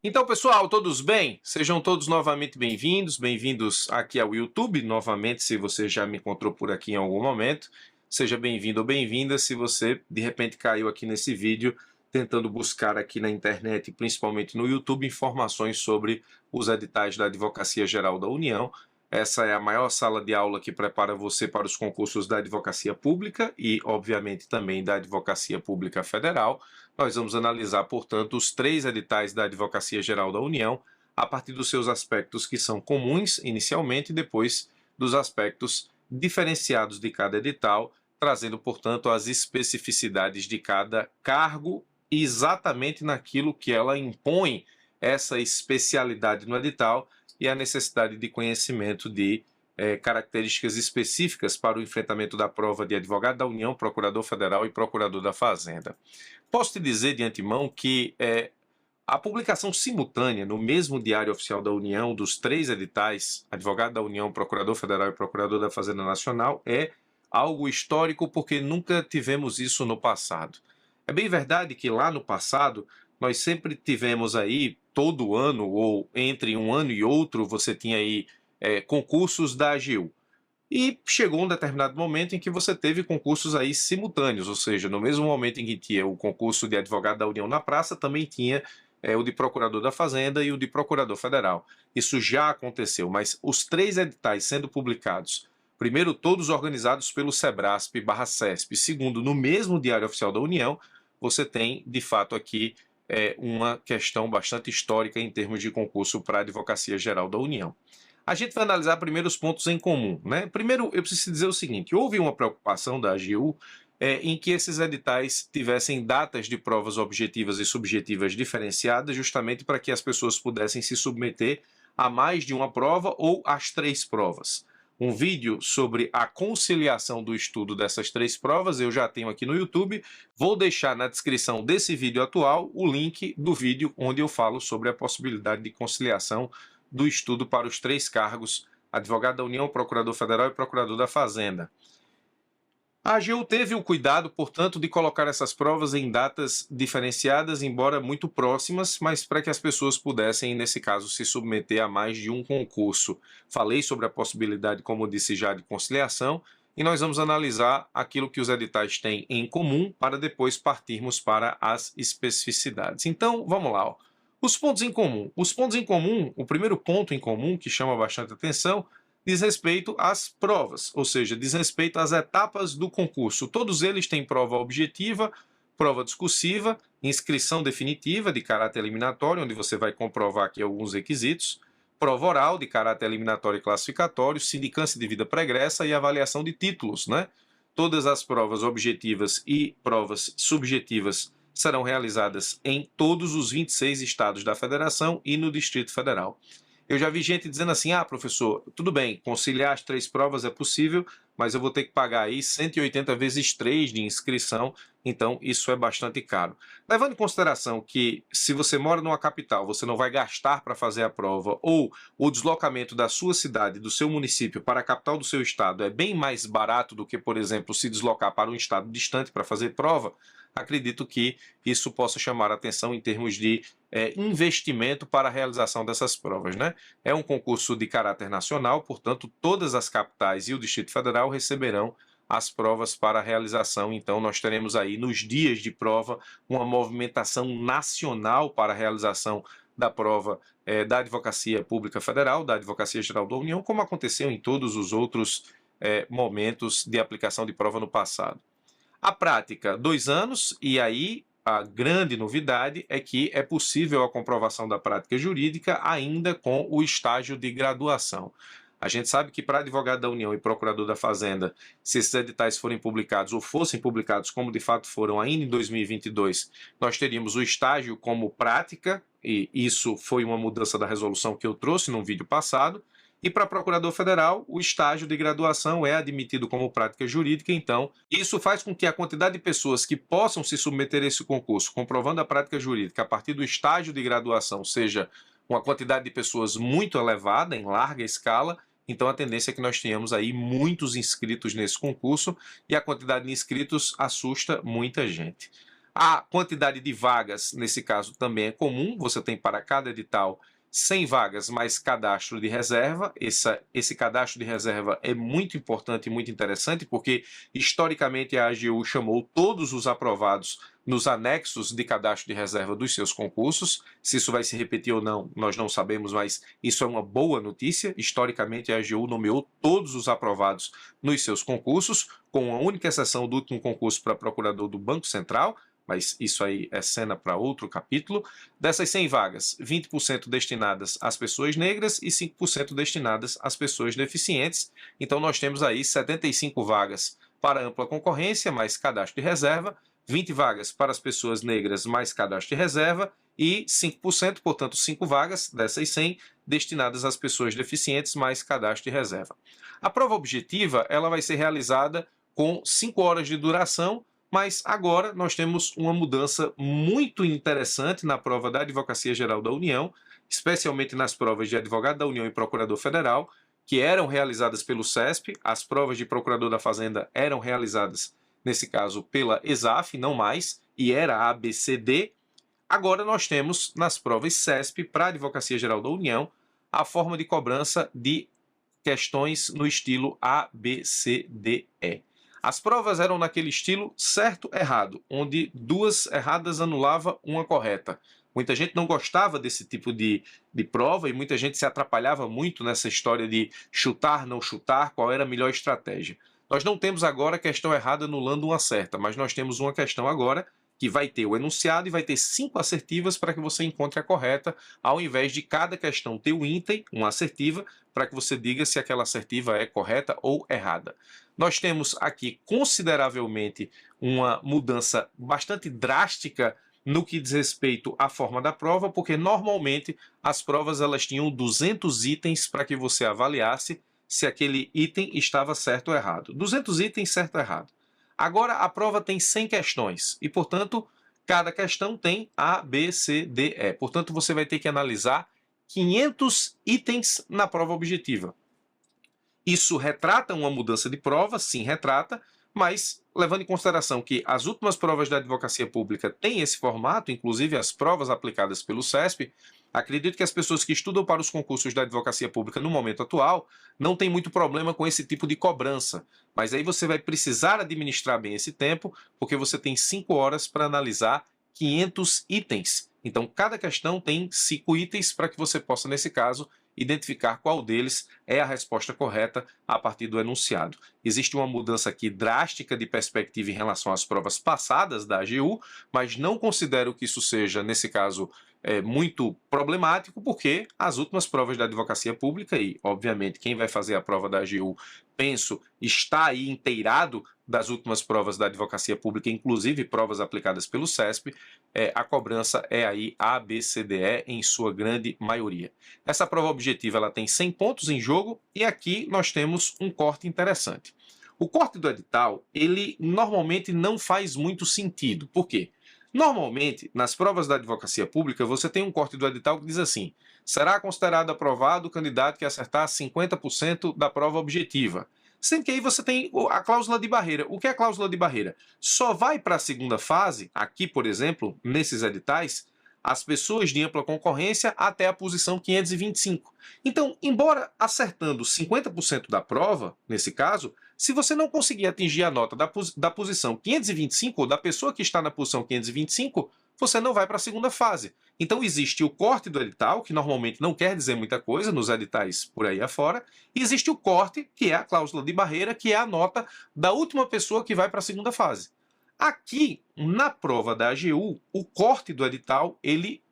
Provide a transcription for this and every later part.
Então, pessoal, todos bem? Sejam todos novamente bem-vindos, bem-vindos aqui ao YouTube. Novamente, se você já me encontrou por aqui em algum momento, seja bem-vindo ou bem-vinda. Se você, de repente, caiu aqui nesse vídeo, tentando buscar aqui na internet, principalmente no YouTube, informações sobre os editais da Advocacia Geral da União. Essa é a maior sala de aula que prepara você para os concursos da Advocacia Pública e, obviamente, também da Advocacia Pública Federal. Nós vamos analisar, portanto, os 3 editais da Advocacia Geral da União, a partir dos seus aspectos que são comuns inicialmente e depois dos aspectos diferenciados de cada edital, trazendo, portanto, as especificidades de cada cargo exatamente naquilo que ela impõe essa especialidade no edital e a necessidade de conhecimento de características específicas para o enfrentamento da prova de advogado da União, procurador federal e procurador da Fazenda. Posso te dizer de antemão que a publicação simultânea no mesmo Diário Oficial da União dos 3 editais, advogado da União, procurador federal e procurador da Fazenda Nacional, é algo histórico porque nunca tivemos isso no passado. É bem verdade que lá no passado nós sempre tivemos aí, todo ano ou entre um ano e outro, você tinha aí concursos da AGU. E chegou um determinado momento em que você teve concursos aí simultâneos, ou seja, no mesmo momento em que tinha o concurso de advogado da União na praça, também tinha o de procurador da Fazenda e o de procurador federal. Isso já aconteceu, mas os 3 editais sendo publicados, primeiro todos organizados pelo SEBRASP/CESP, segundo no mesmo Diário Oficial da União, você tem de fato aqui uma questão bastante histórica em termos de concurso para a Advocacia Geral da União. A gente vai analisar primeiro os pontos em comum, né? Primeiro, eu preciso dizer o seguinte: houve uma preocupação da AGU em que esses editais tivessem datas de provas objetivas e subjetivas diferenciadas, justamente para que as pessoas pudessem se submeter a mais de uma prova ou às 3 provas. Um vídeo sobre a conciliação do estudo dessas 3 provas eu já tenho aqui no YouTube. Vou deixar na descrição desse vídeo atual o link do vídeo onde eu falo sobre a possibilidade de conciliação do estudo para os 3 cargos, advogado da União, procurador federal e procurador da Fazenda. A AGU teve o cuidado, portanto, de colocar essas provas em datas diferenciadas, embora muito próximas, mas para que as pessoas pudessem, nesse caso, se submeter a mais de um concurso. Falei sobre a possibilidade, como disse já, de conciliação, e nós vamos analisar aquilo que os editais têm em comum para depois partirmos para as especificidades. Então, vamos lá. Os pontos em comum. Os pontos em comum, o primeiro ponto em comum que chama bastante atenção diz respeito às provas, ou seja, diz respeito às etapas do concurso. Todos eles têm prova objetiva, prova discursiva, inscrição definitiva de caráter eliminatório, onde você vai comprovar aqui alguns requisitos, prova oral de caráter eliminatório e classificatório, sindicância de vida pregressa e avaliação de títulos, né? Todas as provas objetivas e provas subjetivas serão realizadas em todos os 26 estados da federação e no Distrito Federal. Eu já vi gente dizendo assim: ah, professor, tudo bem, conciliar as 3 provas é possível, mas eu vou ter que pagar aí 180 vezes 3 de inscrição, então isso é bastante caro. Levando em consideração que se você mora numa capital, você não vai gastar para fazer a prova, ou o deslocamento da sua cidade, do seu município para a capital do seu estado é bem mais barato do que, por exemplo, se deslocar para um estado distante para fazer prova, acredito que isso possa chamar a atenção em termos de investimento para a realização dessas provas, né? É um concurso de caráter nacional, portanto, todas as capitais e o Distrito Federal receberão as provas para a realização. Então, nós teremos aí, nos dias de prova, uma movimentação nacional para a realização da prova da Advocacia Pública Federal, da Advocacia Geral da União, como aconteceu em todos os outros momentos de aplicação de prova no passado. A prática, 2 anos, e aí a grande novidade é que é possível a comprovação da prática jurídica ainda com o estágio de graduação. A gente sabe que para advogado da União e procurador da Fazenda, se esses editais forem publicados ou fossem publicados como de fato foram ainda em 2022, nós teríamos o estágio como prática, e isso foi uma mudança da resolução que eu trouxe num vídeo passado. E para procurador federal, o estágio de graduação é admitido como prática jurídica, então isso faz com que a quantidade de pessoas que possam se submeter a esse concurso, comprovando a prática jurídica a partir do estágio de graduação, seja uma quantidade de pessoas muito elevada, em larga escala. Então a tendência é que nós tenhamos aí muitos inscritos nesse concurso, e a quantidade de inscritos assusta muita gente. A quantidade de vagas, nesse caso, também é comum. Você tem para cada edital 100 vagas mais cadastro de reserva. Esse cadastro de reserva é muito importante e muito interessante, porque historicamente a AGU chamou todos os aprovados nos anexos de cadastro de reserva dos seus concursos. Se isso vai se repetir ou não, nós não sabemos, mas isso é uma boa notícia. Historicamente, a AGU nomeou todos os aprovados nos seus concursos, com a única exceção do último concurso para procurador do Banco Central, mas isso aí é cena para outro capítulo. Dessas 100 vagas, 20% destinadas às pessoas negras e 5% destinadas às pessoas deficientes. Então nós temos aí 75 vagas para ampla concorrência, mais cadastro de reserva, 20 vagas para as pessoas negras, mais cadastro de reserva, e 5%, portanto 5 vagas dessas 100 destinadas às pessoas deficientes, mais cadastro de reserva. A prova objetiva ela vai ser realizada com 5 horas de duração, mas agora nós temos uma mudança muito interessante na prova da Advocacia Geral da União, especialmente nas provas de advogado da União e procurador federal, que eram realizadas pelo CESP. As provas de procurador da Fazenda eram realizadas, nesse caso, pela ESAF, não mais, e era a ABCD. Agora nós temos nas provas CESP para a Advocacia Geral da União a forma de cobrança de questões no estilo ABCDE. As provas eram naquele estilo certo-errado, onde 2 erradas anulava uma correta. Muita gente não gostava desse tipo de prova e muita gente se atrapalhava muito nessa história de chutar, não chutar, qual era a melhor estratégia. Nós não temos agora questão errada anulando uma certa, mas nós temos uma questão agora que vai ter o enunciado e vai ter 5 assertivas para que você encontre a correta, ao invés de cada questão ter o item, uma assertiva, para que você diga se aquela assertiva é correta ou errada. Nós temos aqui consideravelmente uma mudança bastante drástica no que diz respeito à forma da prova, porque normalmente as provas elas tinham 200 itens para que você avaliasse se aquele item estava certo ou errado. 200 itens, certo ou errado. Agora a prova tem 100 questões e, portanto, cada questão tem A, B, C, D, E. Portanto, você vai ter que analisar 500 itens na prova objetiva. Isso retrata uma mudança de prova? Sim, retrata, mas levando em consideração que as últimas provas da advocacia pública têm esse formato, inclusive as provas aplicadas pelo CESP, acredito que as pessoas que estudam para os concursos da advocacia pública no momento atual não têm muito problema com esse tipo de cobrança. Mas aí você vai precisar administrar bem esse tempo, porque você tem 5 horas para analisar 500 itens. Então, cada questão tem 5 itens para que você possa, nesse caso, identificar qual deles é a resposta correta a partir do enunciado. Existe uma mudança aqui drástica de perspectiva em relação às provas passadas da AGU, mas não considero que isso seja, nesse caso, muito problemático, porque as últimas provas da advocacia pública, e obviamente quem vai fazer a prova da AGU, penso, está aí inteirado das últimas provas da advocacia pública, inclusive provas aplicadas pelo CESP, a cobrança é aí A, B, C, D, E em sua grande maioria. Essa prova objetiva ela tem 100 pontos em jogo e aqui nós temos um corte interessante. O corte do edital, ele normalmente não faz muito sentido. Por quê? Normalmente, nas provas da advocacia pública, você tem um corte do edital que diz assim: será considerado aprovado o candidato que acertar 50% da prova objetiva. Sendo que aí você tem a cláusula de barreira. O que é a cláusula de barreira? Só vai para a segunda fase, aqui, por exemplo, nesses editais, as pessoas de ampla concorrência até a posição 525. Então, embora acertando 50% da prova, nesse caso, se você não conseguir atingir a nota da posição 525, ou da pessoa que está na posição 525, você não vai para a segunda fase. Então existe o corte do edital, que normalmente não quer dizer muita coisa nos editais por aí afora, e existe o corte, que é a cláusula de barreira, que é a nota da última pessoa que vai para a segunda fase. Aqui, na prova da AGU, o corte do edital, ele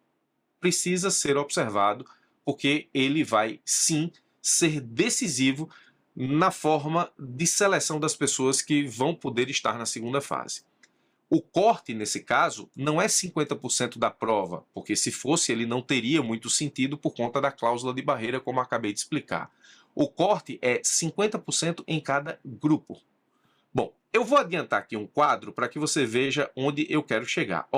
precisa ser observado, porque ele vai, sim, ser decisivo na forma de seleção das pessoas que vão poder estar na segunda fase. O corte, nesse caso, não é 50% da prova, porque se fosse ele não teria muito sentido por conta da cláusula de barreira, como acabei de explicar. O corte é 50% em cada grupo. Bom, eu vou adiantar aqui um quadro para que você veja onde eu quero chegar.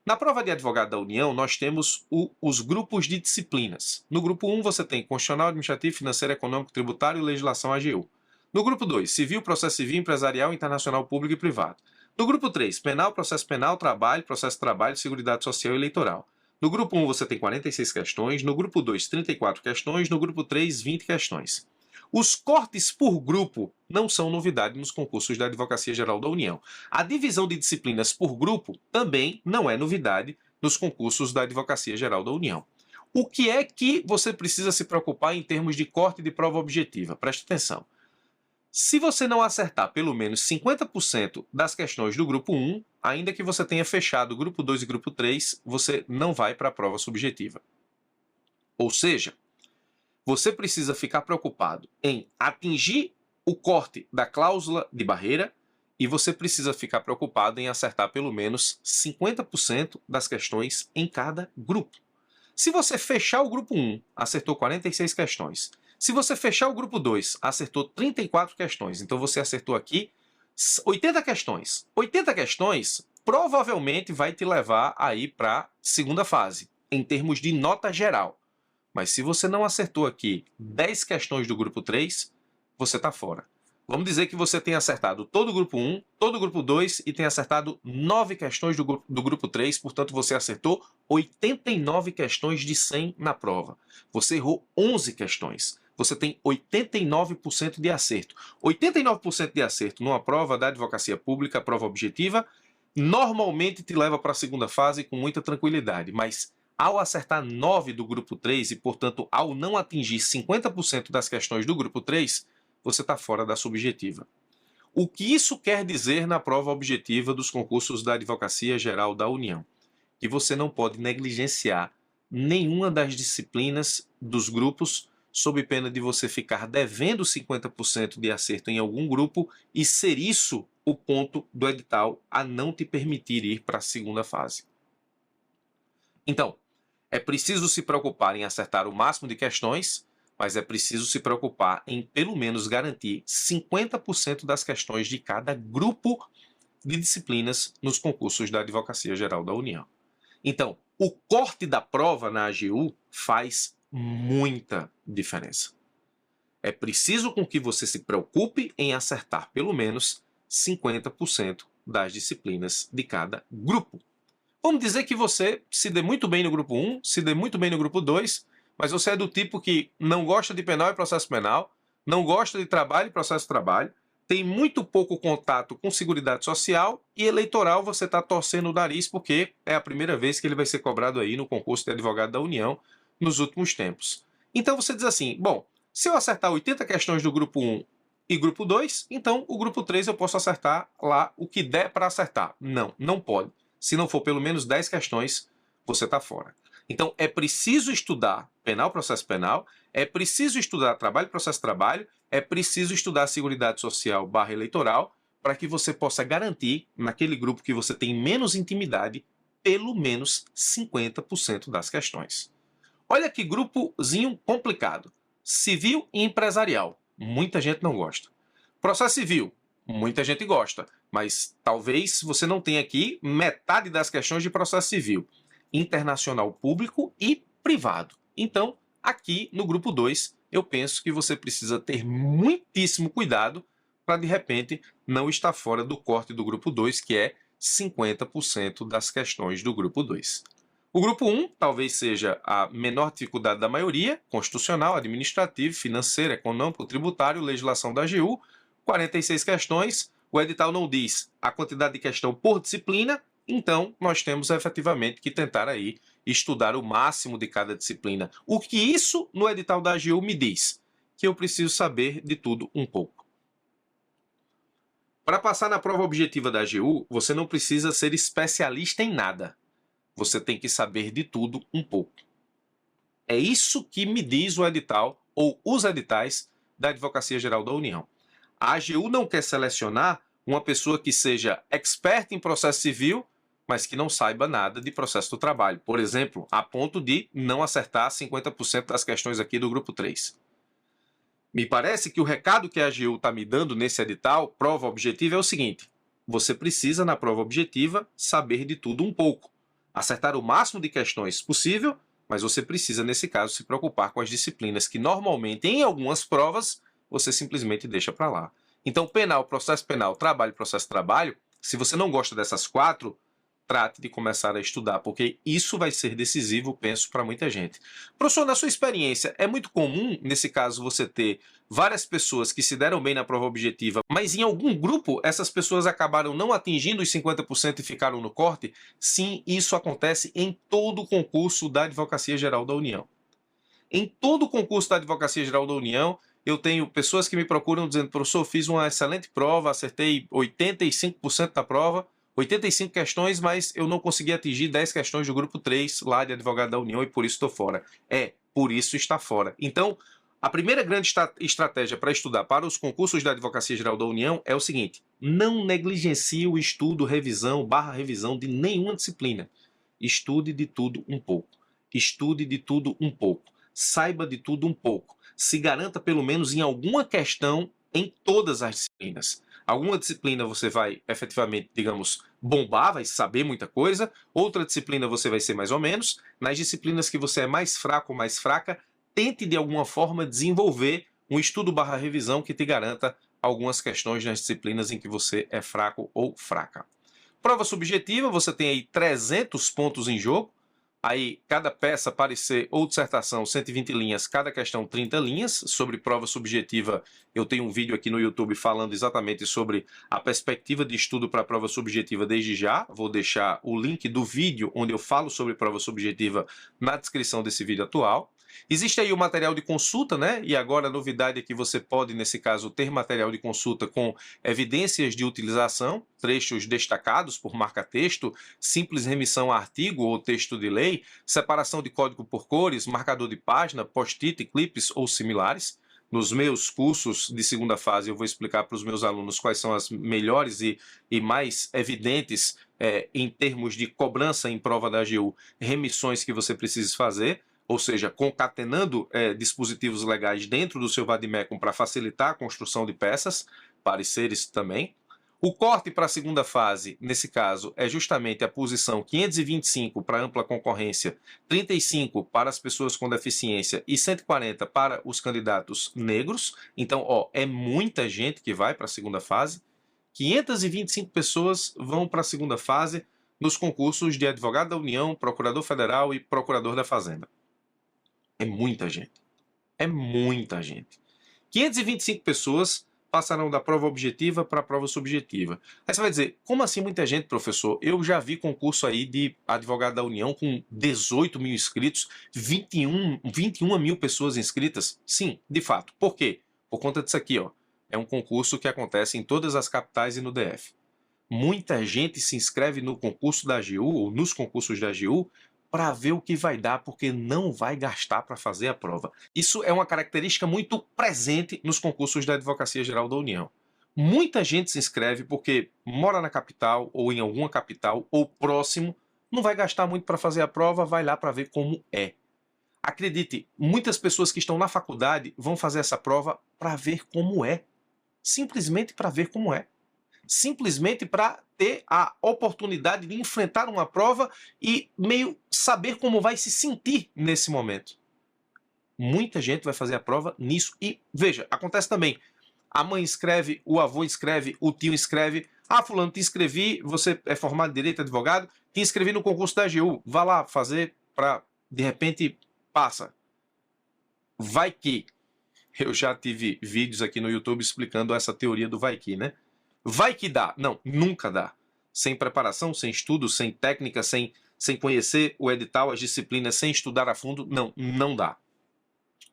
Na prova de advogado da União, nós temos os grupos de disciplinas. No grupo 1, você tem Constitucional, Administrativo, Financeiro, Econômico, Tributário e Legislação AGU. No grupo 2, Civil, Processo Civil, Empresarial, Internacional, Público e Privado. No grupo 3, penal, processo penal, trabalho, processo de trabalho, seguridade social e eleitoral. No grupo 1 você tem 46 questões, no grupo 2 34 questões, no grupo 3 20 questões. Os cortes por grupo não são novidade nos concursos da Advocacia Geral da União. A divisão de disciplinas por grupo também não é novidade nos concursos da Advocacia Geral da União. O que é que você precisa se preocupar em termos de corte de prova objetiva? Preste atenção. Se você não acertar pelo menos 50% das questões do grupo 1, ainda que você tenha fechado o grupo 2 e grupo 3, você não vai para a prova subjetiva. Ou seja, você precisa ficar preocupado em atingir o corte da cláusula de barreira e você precisa ficar preocupado em acertar pelo menos 50% das questões em cada grupo. Se você fechar o grupo 1, acertou 46 questões. Se você fechar o grupo 2, acertou 34 questões. Então você acertou aqui 80 questões. 80 questões provavelmente vai te levar aí para a segunda fase, em termos de nota geral. Mas se você não acertou aqui 10 questões do grupo 3, você está fora. Vamos dizer que você tem acertado todo o grupo 1, todo o grupo 2 e tem acertado 9 questões do grupo 3, portanto você acertou 89 questões de 100 na prova. Você errou 11 questões. Você tem 89% de acerto. 89% de acerto numa prova da advocacia pública, prova objetiva, normalmente te leva para a segunda fase com muita tranquilidade, mas ao acertar 9 do grupo 3 e, portanto, ao não atingir 50% das questões do grupo 3, você está fora da subjetiva. O que isso quer dizer na prova objetiva dos concursos da Advocacia Geral da União? Que você não pode negligenciar nenhuma das disciplinas dos grupos sob pena de você ficar devendo 50% de acerto em algum grupo e ser isso o ponto do edital a não te permitir ir para a segunda fase. Então, é preciso se preocupar em acertar o máximo de questões, mas é preciso se preocupar em pelo menos garantir 50% das questões de cada grupo de disciplinas nos concursos da Advocacia Geral da União. Então, o corte da prova na AGU faz muita diferença. É preciso com que você se preocupe em acertar pelo menos 50% das disciplinas de cada grupo. Vamos dizer que você se dê muito bem no grupo 1, se dê muito bem no grupo 2, mas você é do tipo que não gosta de penal e processo penal, não gosta de trabalho e processo de trabalho, tem muito pouco contato com seguridade social e eleitoral você está torcendo o nariz porque é a primeira vez que ele vai ser cobrado aí no concurso de advogado da União nos últimos tempos. Então você diz assim, bom, se eu acertar 80 questões do grupo 1 e grupo 2, então o grupo 3 eu posso acertar lá o que der para acertar. Não, não pode. Se não for pelo menos 10 questões, você está fora. Então é preciso estudar penal, processo penal, é preciso estudar trabalho, processo trabalho, é preciso estudar seguridade social / eleitoral para que você possa garantir, naquele grupo que você tem menos intimidade, pelo menos 50% das questões. Olha que grupozinho complicado. Civil e empresarial. Muita gente não gosta. Processo civil. Muita gente gosta. Mas talvez você não tenha aqui metade das questões de processo civil. Internacional público e privado. Então, aqui no grupo 2, eu penso que você precisa ter muitíssimo cuidado para, de repente, não estar fora do corte do grupo 2, que é 50% das questões do grupo 2. O grupo 1 talvez seja a menor dificuldade da maioria, constitucional, administrativo, financeiro, econômico, tributário, legislação da AGU, 46 questões. O edital não diz a quantidade de questão por disciplina, então nós temos efetivamente que tentar aí estudar o máximo de cada disciplina. O que isso no edital da AGU me diz? Que eu preciso saber de tudo um pouco. Para passar na prova objetiva da AGU, você não precisa ser especialista em nada. Você tem que saber de tudo um pouco. É isso que me diz o edital ou os editais da Advocacia Geral da União. A AGU não quer selecionar uma pessoa que seja expert em processo civil, mas que não saiba nada de processo do trabalho. Por exemplo, a ponto de não acertar 50% das questões aqui do grupo 3. Me parece que o recado que a AGU está me dando nesse edital, prova objetiva, é o seguinte: você precisa, na prova objetiva, saber de tudo um pouco. Acertar o máximo de questões possível, mas você precisa, nesse caso, se preocupar com as disciplinas que normalmente, em algumas provas, você simplesmente deixa para lá. Então, penal, processo penal, trabalho, processo trabalho, Se você não gosta dessas 4, trate de começar a estudar, porque isso vai ser decisivo, penso, para muita gente. Professor, na sua experiência, é muito comum, nesse caso, você ter várias pessoas que se deram bem na prova objetiva, mas em algum grupo essas pessoas acabaram não atingindo os 50% e ficaram no corte? Sim, isso acontece em todo o concurso da Advocacia Geral da União. Em todo o concurso da Advocacia Geral da União, eu tenho pessoas que me procuram dizendo: professor, fiz uma excelente prova, acertei 85% da prova, 85 questões, mas eu não consegui atingir 10 questões do grupo 3 lá de advogado da União e por isso estou fora. Por isso está fora. Então, a primeira grande estratégia para estudar para os concursos da Advocacia Geral da União é o seguinte: não negligencie o estudo, revisão de nenhuma disciplina. Estude de tudo um pouco. Estude de tudo um pouco. Saiba de tudo um pouco. Se garanta pelo menos em alguma questão em todas as disciplinas. Alguma disciplina você vai efetivamente, digamos, bombar, vai saber muita coisa. Outra disciplina você vai ser mais ou menos. Nas disciplinas que você é mais fraco ou mais fraca, tente de alguma forma desenvolver um estudo/revisão que te garanta algumas questões nas disciplinas em que você é fraco ou fraca. Prova subjetiva, você tem aí 300 pontos em jogo. Aí, cada peça, parecer ou dissertação, 120 linhas, cada questão 30 linhas. Sobre prova subjetiva, eu tenho um vídeo aqui no YouTube falando exatamente sobre a perspectiva de estudo para a prova subjetiva desde já. Vou deixar o link do vídeo onde eu falo sobre prova subjetiva na descrição desse vídeo atual. Existe aí o material de consulta, né? E agora a novidade é que você pode, nesse caso, ter material de consulta com evidências de utilização, trechos destacados por marca-texto, simples remissão a artigo ou texto de lei, separação de código por cores, marcador de página, post-it, clips ou similares. Nos meus cursos de segunda fase, eu vou explicar para os meus alunos quais são as melhores e mais evidentes, em termos de cobrança em prova da AGU, remissões que você precisa fazer, ou seja, concatenando dispositivos legais dentro do seu vademecum para facilitar a construção de peças, pareceres também. O corte para a segunda fase, nesse caso, é justamente a posição 525 para ampla concorrência, 35 para as pessoas com deficiência e 140 para os candidatos negros. Então, é muita gente que vai para a segunda fase. 525 pessoas vão para a segunda fase nos concursos de advogado da União, procurador federal e procurador da Fazenda. É muita gente. É muita gente. 525 pessoas passarão da prova objetiva para a prova subjetiva. Aí você vai dizer, como assim muita gente, professor? Eu já vi concurso aí de advogado da União com 18 mil inscritos, 21 mil pessoas inscritas. Sim, de fato. Por quê? Por conta disso aqui, ó. É um concurso que acontece em todas as capitais e no DF. Muita gente se inscreve no concurso da AGU, ou nos concursos da AGU, para ver o que vai dar, porque não vai gastar para fazer a prova. Isso é uma característica muito presente nos concursos da Advocacia Geral da União. Muita gente se inscreve porque mora na capital, ou em alguma capital, ou próximo, não vai gastar muito para fazer a prova, vai lá para ver como é. Acredite, muitas pessoas que estão na faculdade vão fazer essa prova para ver como é. Simplesmente para ver como é. Simplesmente para ter a oportunidade de enfrentar uma prova e meio saber como vai se sentir nesse momento. Muita gente vai fazer a prova nisso. E, veja, acontece também. A mãe escreve, o avô escreve, o tio escreve. Ah, fulano, te inscrevi, você é formado em Direito, advogado, te inscrevi no concurso da AGU. Vá lá fazer para, de repente, passa. Vai que. Eu já tive vídeos aqui no YouTube explicando essa teoria do vai que, né? Vai que dá. Não, nunca dá. Sem preparação, sem estudo, sem técnica, sem conhecer o edital, as disciplinas, sem estudar a fundo, não dá.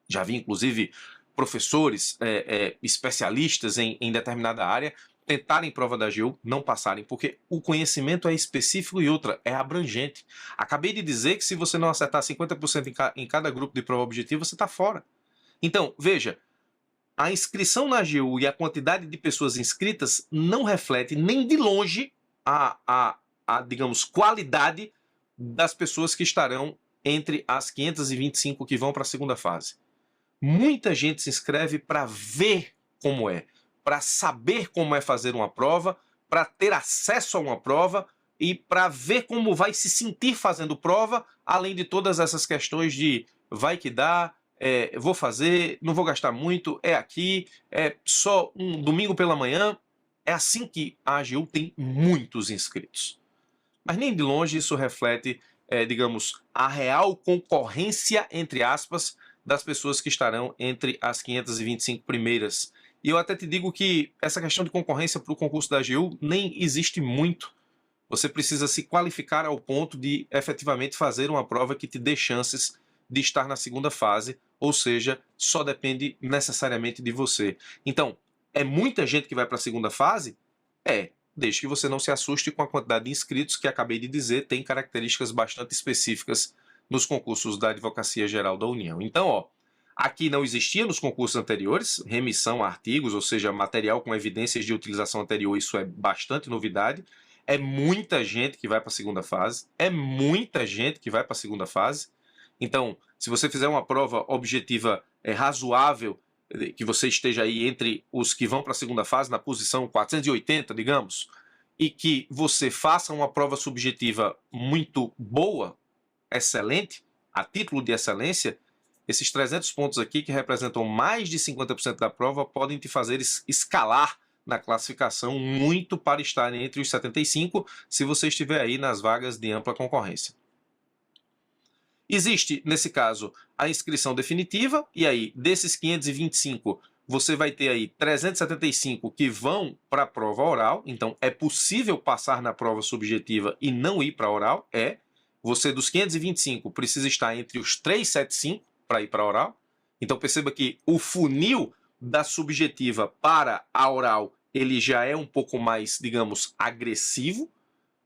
Já vi, inclusive, professores especialistas em determinada área tentarem prova da AGU, não passarem, porque o conhecimento é específico e outra, é abrangente. Acabei de dizer que se você não acertar 50% em cada grupo de prova objetiva, você está fora. Então, veja, a inscrição na AGU e a quantidade de pessoas inscritas não reflete nem de longe a digamos, qualidade das pessoas que estarão entre as 525 que vão para a segunda fase. Muita gente se inscreve para ver como é, para saber como é fazer uma prova, para ter acesso a uma prova e para ver como vai se sentir fazendo prova, além de todas essas questões de vai que dá, vou fazer, não vou gastar muito, é aqui, é só um domingo pela manhã. É assim que a AGU tem muitos inscritos. Mas nem de longe isso reflete, digamos, a real concorrência, entre aspas, das pessoas que estarão entre as 525 primeiras. E eu até te digo que essa questão de concorrência para o concurso da AGU nem existe muito. Você precisa se qualificar ao ponto de efetivamente fazer uma prova que te dê chances de estar na segunda fase, ou seja, só depende necessariamente de você. Então, é muita gente que vai para a segunda fase? É, desde que você não se assuste com a quantidade de inscritos que acabei de dizer, tem características bastante específicas nos concursos da Advocacia Geral da União. Então, ó, aqui não existia nos concursos anteriores, remissão a artigos, ou seja, material com evidências de utilização anterior, isso é bastante novidade. É muita gente que vai para a segunda fase, é muita gente que vai para a segunda fase. Então, se você fizer uma prova objetiva razoável, que você esteja aí entre os que vão para a segunda fase, na posição 480, digamos, e que você faça uma prova subjetiva muito boa, excelente, a título de excelência, esses 300 pontos aqui, que representam mais de 50% da prova, podem te fazer escalar na classificação muito para estar entre os 75, se você estiver aí nas vagas de ampla concorrência. Existe, nesse caso, a inscrição definitiva, e aí, desses 525, você vai ter aí 375 que vão para a prova oral, então é possível passar na prova subjetiva e não ir para a oral, Você, dos 525, precisa estar entre os 375 para ir para a oral. Então perceba que o funil da subjetiva para a oral, ele já é um pouco mais, digamos, agressivo,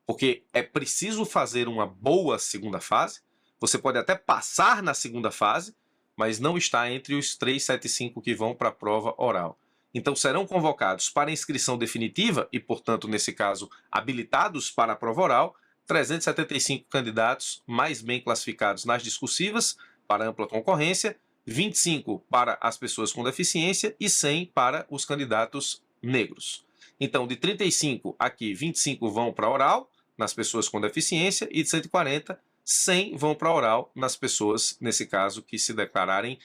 porque é preciso fazer uma boa segunda fase. Você pode até passar na segunda fase, mas não está entre os 375 que vão para a prova oral. Então serão convocados para inscrição definitiva e, portanto, nesse caso, habilitados para a prova oral, 375 candidatos mais bem classificados nas discursivas para ampla concorrência, 25 para as pessoas com deficiência e 100 para os candidatos negros. Então, de 35 aqui, 25 vão para a oral, nas pessoas com deficiência, e de 140, 100 vão para a oral nas pessoas, nesse caso, que se declararem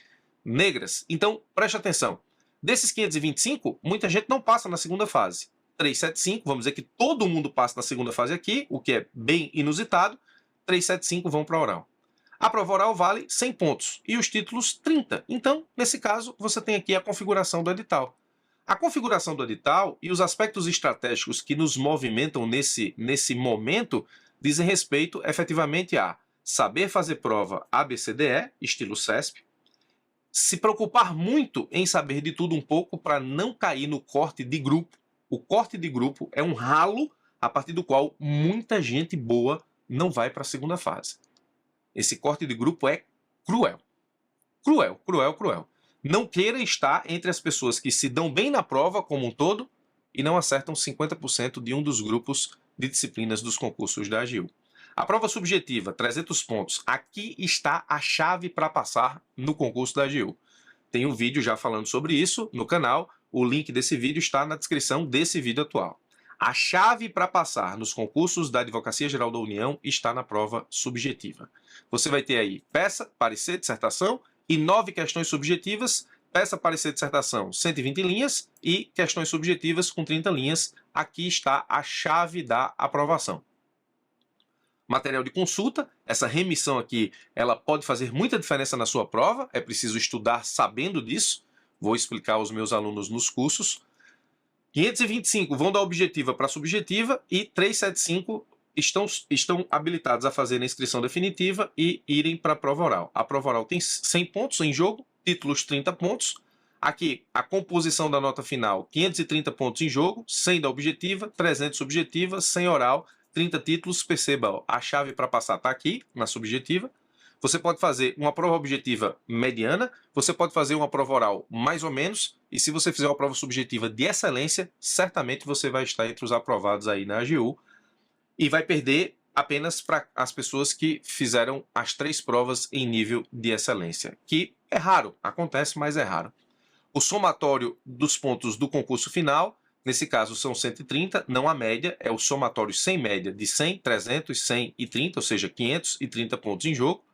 negras. Então, preste atenção. Desses 525, muita gente não passa na segunda fase. 375, vamos dizer que todo mundo passa na segunda fase aqui, o que é bem inusitado. 375 vão para a oral. A prova oral vale 100 pontos e os títulos 30. Então, nesse caso, você tem aqui a configuração do edital. A configuração do edital e os aspectos estratégicos que nos movimentam nesse momento dizem respeito efetivamente a saber fazer prova ABCDE, estilo CESP, se preocupar muito em saber de tudo um pouco para não cair no corte de grupo. O corte de grupo é um ralo a partir do qual muita gente boa não vai para a segunda fase. Esse corte de grupo é cruel. Cruel, cruel, cruel. Não queira estar entre as pessoas que se dão bem na prova como um todo e não acertam 50% de um dos grupos de disciplinas dos concursos da AGU. A prova subjetiva, 300 pontos. Aqui está a chave para passar no concurso da AGU. Tem um vídeo já falando sobre isso no canal. O link desse vídeo está na descrição desse vídeo atual. A chave para passar nos concursos da Advocacia Geral da União está na prova subjetiva. Você vai ter aí peça, parecer, dissertação e 9 questões subjetivas, peça, parecer, dissertação, 120 linhas e questões subjetivas com 30 linhas. Aqui está a chave da aprovação. Material de consulta, essa remissão aqui, ela pode fazer muita diferença na sua prova, é preciso estudar sabendo disso, vou explicar aos meus alunos nos cursos. 525 vão da objetiva para a subjetiva e 375 estão habilitados a fazer a inscrição definitiva e irem para a prova oral. A prova oral tem 100 pontos em jogo, títulos 30 pontos. Aqui, a composição da nota final, 530 pontos em jogo, 100 da objetiva, 300 subjetiva, 100 oral, 30 títulos. Perceba, ó, a chave para passar está aqui, na subjetiva. Você pode fazer uma prova objetiva mediana, você pode fazer uma prova oral mais ou menos, e se você fizer uma prova subjetiva de excelência, certamente você vai estar entre os aprovados aí na AGU e vai perder apenas para as pessoas que fizeram as 3 provas em nível de excelência, que é raro, acontece, mas é raro. O somatório dos pontos do concurso final, nesse caso são 130, não a média, é o somatório sem média de 100, 300, 100 e 30, ou seja, 530 pontos em jogo.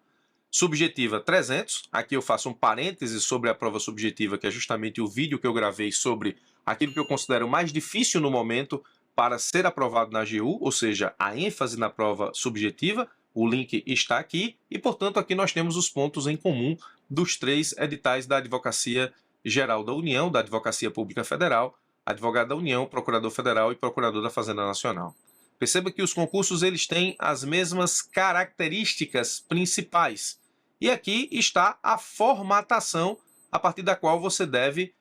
Subjetiva 300, aqui eu faço um parêntese sobre a prova subjetiva, que é justamente o vídeo que eu gravei sobre aquilo que eu considero mais difícil no momento para ser aprovado na AGU, ou seja, a ênfase na prova subjetiva. O link está aqui e, portanto, aqui nós temos os pontos em comum dos 3 editais da Advocacia Geral da União, da Advocacia Pública Federal, Advogado da União, Procurador Federal e Procurador da Fazenda Nacional. Perceba que os concursos eles têm as mesmas características principais. E aqui está a formatação a partir da qual você deve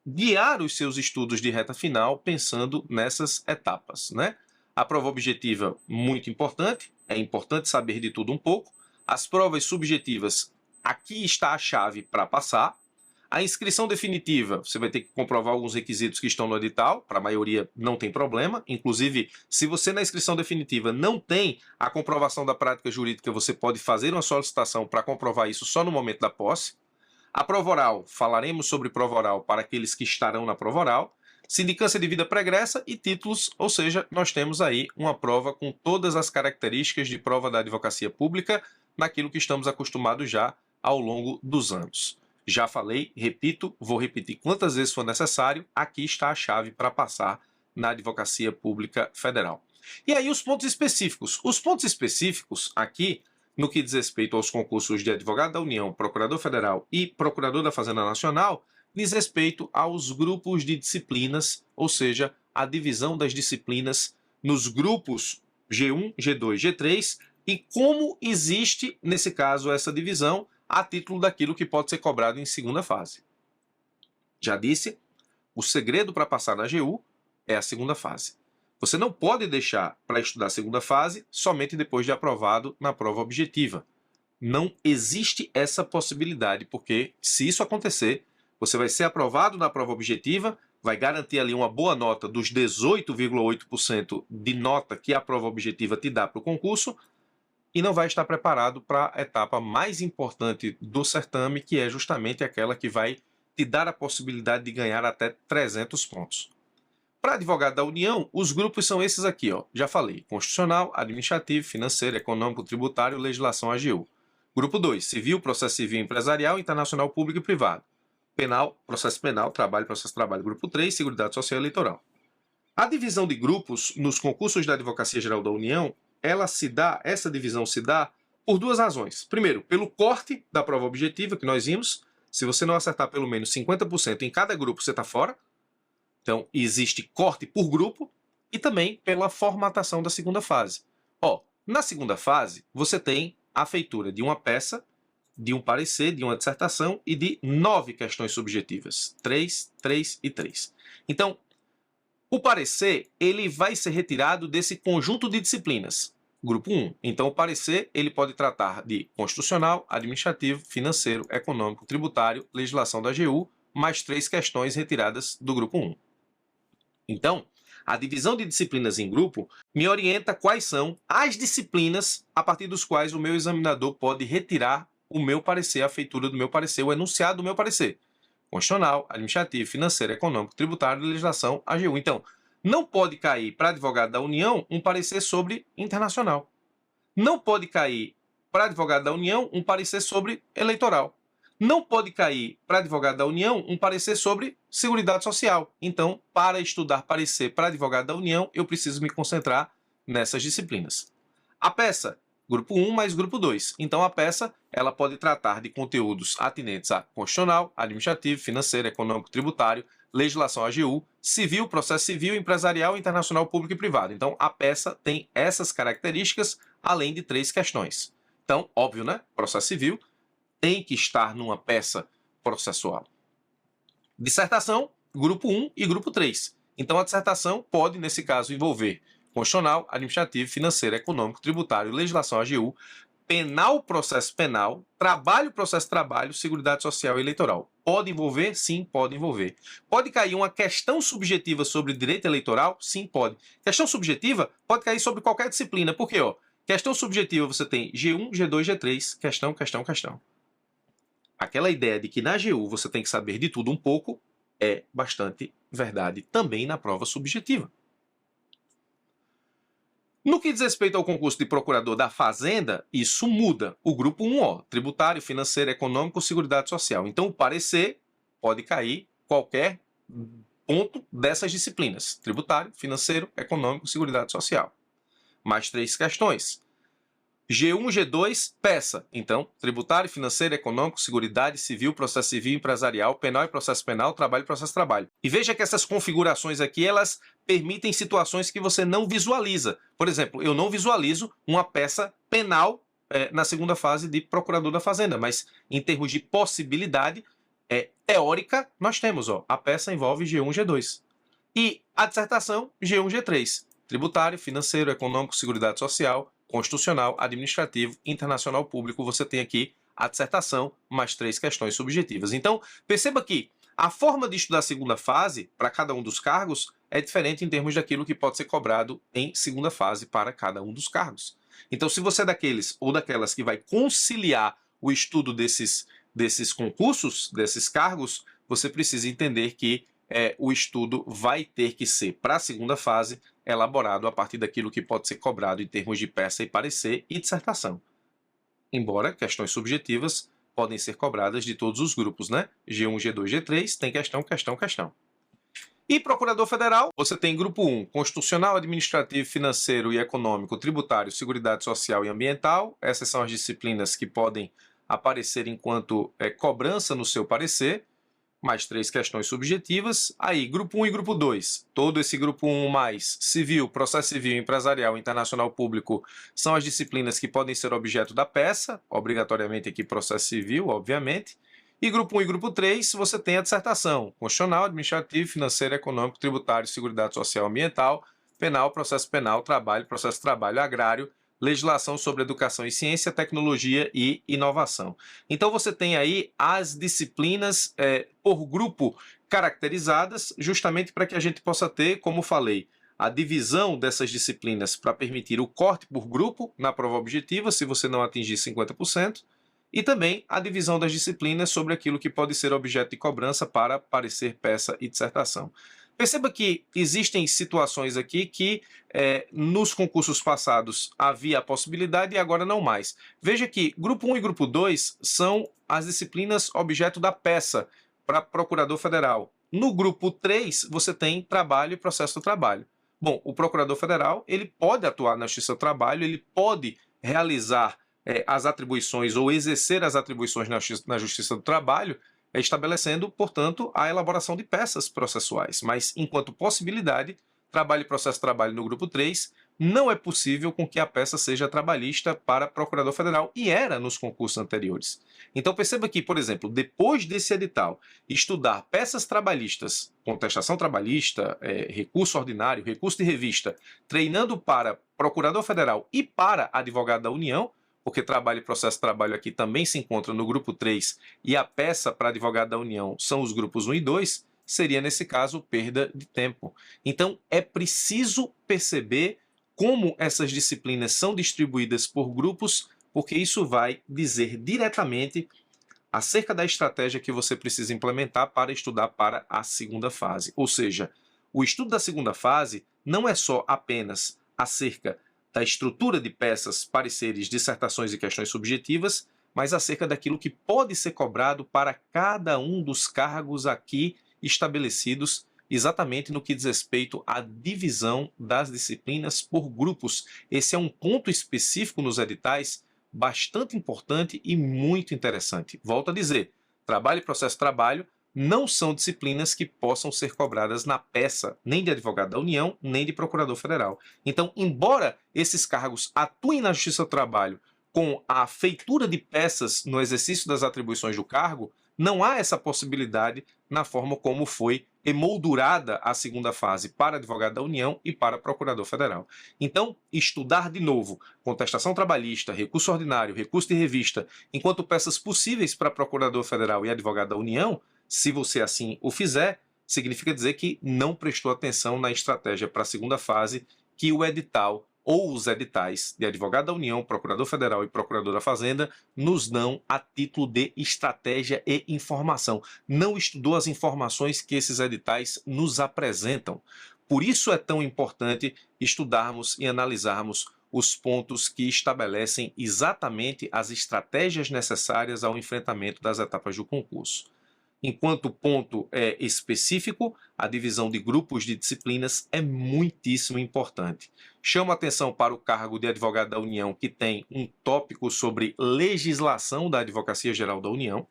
guiar os seus estudos de reta final pensando nessas etapas, né? A prova objetiva, muito importante, é importante saber de tudo um pouco. As provas subjetivas, aqui está a chave para passar. A inscrição definitiva, você vai ter que comprovar alguns requisitos que estão no edital, para a maioria não tem problema. Inclusive, se você na inscrição definitiva não tem a comprovação da prática jurídica, você pode fazer uma solicitação para comprovar isso só no momento da posse. A prova oral, falaremos sobre prova oral para aqueles que estarão na prova oral. Sindicância de vida pregressa e títulos, ou seja, nós temos aí uma prova com todas as características de prova da advocacia pública, naquilo que estamos acostumados já ao longo dos anos. Já falei, repito, vou repetir quantas vezes for necessário, aqui está a chave para passar na Advocacia Pública Federal. E aí os pontos específicos. Os pontos específicos aqui, no que diz respeito aos concursos de Advogado da União, Procurador Federal e Procurador da Fazenda Nacional, diz respeito aos grupos de disciplinas, ou seja, a divisão das disciplinas nos grupos G1, G2, G3 e como existe, nesse caso, essa divisão a título daquilo que pode ser cobrado em segunda fase. Já disse, o segredo para passar na AGU é a segunda fase. Você não pode deixar para estudar a segunda fase somente depois de aprovado na prova objetiva. Não existe essa possibilidade, porque se isso acontecer, você vai ser aprovado na prova objetiva, vai garantir ali uma boa nota dos 18,8% de nota que a prova objetiva te dá para o concurso e não vai estar preparado para a etapa mais importante do certame, que é justamente aquela que vai te dar a possibilidade de ganhar até 300 pontos. Para advogado da União, os grupos são esses aqui, ó. Já falei, constitucional, administrativo, financeiro, econômico, tributário, legislação AGU. Grupo 2, civil, processo civil empresarial, internacional, público e privado. Penal, processo penal, trabalho, processo trabalho. Grupo 3, seguridade social e eleitoral. A divisão de grupos nos concursos da Advocacia Geral da União, essa divisão se dá por 2 razões. Primeiro, pelo corte da prova objetiva que nós vimos. Se você não acertar pelo menos 50% em cada grupo, você está fora. Então, existe corte por grupo e também pela formatação da segunda fase. Na segunda fase, você tem a feitura de uma peça, de um parecer, de uma dissertação e de 9 questões subjetivas. 3, 3 e 3. Então, o parecer ele vai ser retirado desse conjunto de disciplinas. Grupo 1. Então, o parecer ele pode tratar de constitucional, administrativo, financeiro, econômico, tributário, legislação da AGU, mais 3 questões retiradas do grupo 1. Então, a divisão de disciplinas em grupo me orienta quais são as disciplinas a partir dos quais o meu examinador pode retirar o meu parecer, a feitura do meu parecer, o enunciado do meu parecer. Constitucional, administrativo, financeiro, econômico, tributário, legislação, AGU. Então, não pode cair para advogado da União um parecer sobre internacional. Não pode cair para advogado da União um parecer sobre eleitoral. Não pode cair para advogado da União um parecer sobre seguridade social. Então, para estudar parecer para advogado da União, eu preciso me concentrar nessas disciplinas. A peça, grupo 1 mais grupo 2. Então, a peça ela pode tratar de conteúdos atinentes a constitucional, administrativo, financeiro, econômico, tributário, legislação AGU, civil, processo civil, empresarial, internacional, público e privado. Então, a peça tem essas características, além de 3 questões. Então, óbvio, né? Processo civil tem que estar numa peça processual. Dissertação, grupo 1 e grupo 3. Então, a dissertação pode, nesse caso, envolver constitucional, administrativo, financeiro, econômico, tributário, legislação AGU, penal, processo penal, trabalho, processo trabalho, seguridade social e eleitoral. Pode envolver? Sim, pode envolver. Pode cair uma questão subjetiva sobre direito eleitoral? Sim, pode. Questão subjetiva pode cair sobre qualquer disciplina. Por quê? Questão subjetiva você tem G1, G2, G3, questão, questão, questão. Aquela ideia de que na AGU você tem que saber de tudo um pouco é bastante verdade também na prova subjetiva. No que diz respeito ao concurso de procurador da Fazenda, isso muda. O grupo 1, tributário, financeiro, econômico, seguridade social. Então, o parecer pode cair qualquer ponto dessas disciplinas: tributário, financeiro, econômico, seguridade social. Mais 3 questões. G1, G2, peça. Então, tributário, financeiro, econômico, seguridade, civil, processo civil, empresarial, penal e processo penal, trabalho e processo trabalho. E veja que essas configurações aqui, elas permitem situações que você não visualiza. Por exemplo, eu não visualizo uma peça penal na segunda fase de procurador da Fazenda, mas em termos de possibilidade teórica, nós temos, a peça envolve G1, G2. E a dissertação, G1, G3. Tributário, financeiro, econômico, seguridade social, constitucional, administrativo, internacional público. Você tem aqui a dissertação, mais 3 questões subjetivas. Então, perceba que a forma de estudar a segunda fase, para cada um dos cargos, é diferente em termos daquilo que pode ser cobrado em segunda fase para cada um dos cargos. Então, se você é daqueles ou daquelas que vai conciliar o estudo desses concursos, desses cargos, você precisa entender que o estudo vai ter que ser, para a segunda fase, elaborado a partir daquilo que pode ser cobrado em termos de peça e parecer e dissertação. Embora questões subjetivas podem ser cobradas de todos os grupos, né? G1, G2, G3, tem questão, questão, questão. E Procurador Federal, você tem grupo 1, Constitucional, Administrativo, Financeiro e Econômico, Tributário, Seguridade Social e Ambiental. Essas são as disciplinas que podem aparecer enquanto cobrança no seu parecer. Mais 3 questões subjetivas. Aí, grupo 1 e grupo 2. Todo esse grupo 1 mais civil, processo civil, empresarial, internacional público são as disciplinas que podem ser objeto da peça, obrigatoriamente aqui processo civil, obviamente. E grupo 1 e grupo 3, você tem a dissertação, constitucional, administrativo, financeiro, econômico, tributário, seguridade social, ambiental, penal, processo trabalho, agrário, legislação sobre educação e ciência, tecnologia e inovação. Então você tem aí as disciplinas por grupo caracterizadas, justamente para que a gente possa ter, como falei, a divisão dessas disciplinas para permitir o corte por grupo na prova objetiva, se você não atingir 50%, e também a divisão das disciplinas sobre aquilo que pode ser objeto de cobrança para parecer, peça e dissertação. Perceba que existem situações aqui que nos concursos passados havia a possibilidade e agora não mais. Veja que grupo 1 e grupo 2 são as disciplinas objeto da peça para Procurador Federal. No grupo 3, você tem trabalho e processo do trabalho. Bom, o Procurador Federal ele pode atuar na Justiça do Trabalho, ele pode realizar as atribuições ou exercer as atribuições na Justiça do Trabalho, estabelecendo, portanto, a elaboração de peças processuais. Mas, enquanto possibilidade, trabalho e processo de trabalho no grupo 3, não é possível com que a peça seja trabalhista para Procurador Federal, e era nos concursos anteriores. Então, perceba que, por exemplo, depois desse edital, estudar peças trabalhistas, contestação trabalhista, recurso ordinário, recurso de revista, treinando para Procurador Federal e para advogado da União, porque trabalho e processo de trabalho aqui também se encontra no grupo 3 e a peça para advogado da União são os grupos 1 e 2, seria, nesse caso, perda de tempo. Então, é preciso perceber como essas disciplinas são distribuídas por grupos, porque isso vai dizer diretamente acerca da estratégia que você precisa implementar para estudar para a segunda fase. Ou seja, o estudo da segunda fase não é só apenas acerca da estrutura de peças, pareceres, dissertações e questões subjetivas, mas acerca daquilo que pode ser cobrado para cada um dos cargos aqui estabelecidos, exatamente no que diz respeito à divisão das disciplinas por grupos. Esse é um ponto específico nos editais, bastante importante e muito interessante. Volto a dizer, trabalho e processo de trabalho não são disciplinas que possam ser cobradas na peça, nem de advogado da União, nem de Procurador Federal. Então, embora esses cargos atuem na Justiça do Trabalho com a feitura de peças no exercício das atribuições do cargo, não há essa possibilidade na forma como foi emoldurada a segunda fase para advogado da União e para Procurador Federal. Então, estudar de novo contestação trabalhista, recurso ordinário, recurso de revista, enquanto peças possíveis para Procurador Federal e advogado da União, se você assim o fizer, significa dizer que não prestou atenção na estratégia para a segunda fase que o edital ou os editais de advogado da União, Procurador Federal e Procurador da Fazenda nos dão a título de estratégia e informação. Não estudou as informações que esses editais nos apresentam. Por isso é tão importante estudarmos e analisarmos os pontos que estabelecem exatamente as estratégias necessárias ao enfrentamento das etapas do concurso. Enquanto ponto específico, a divisão de grupos de disciplinas é muitíssimo importante. Chamo a atenção para o cargo de advogado da União, que tem um tópico sobre legislação da Advocacia Geral da União.